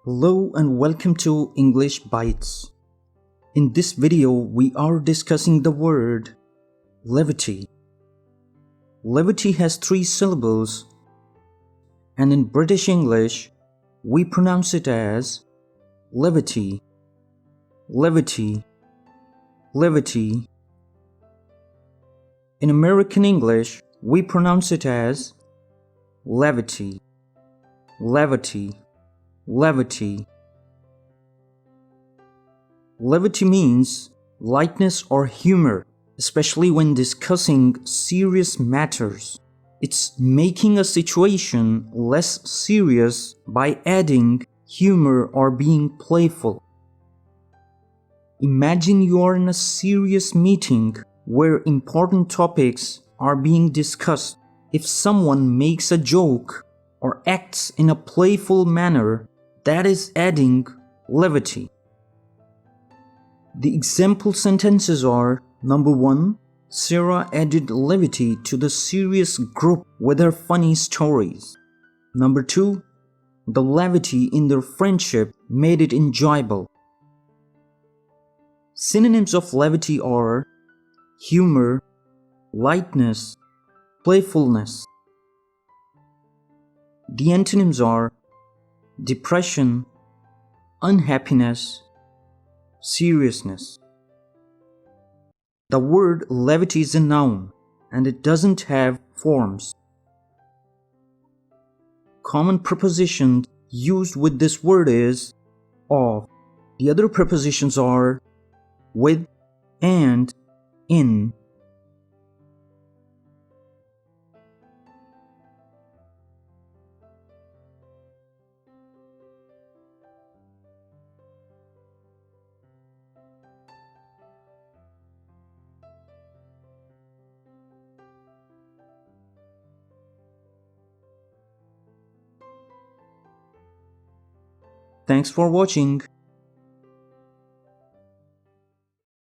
Hello and welcome to English Bytes. In this video, we are discussing the word levity. Levity has 3 syllables, and in British English, we pronounce it as levity, levity, levity. In American English, we pronounce it as levity, levity, levity. Levity means lightness or humor, especially when discussing serious matters. It's making a situation less serious by adding humor or being playful. Imagine you are in a serious meeting where important topics are being discussed. If someone makes a joke or acts in a playful manner, that is adding levity. The example sentences are: number 1, Sarah added levity to the serious group with her funny stories. Number 2, the levity in their friendship made it enjoyable. Synonyms of levity are humor, lightness, playfulness. The antonyms are depression, unhappiness, seriousness. The word levity is a noun and it doesn't have forms. Common prepositions used with this word is of. The other prepositions are with and in. Thanks for watching.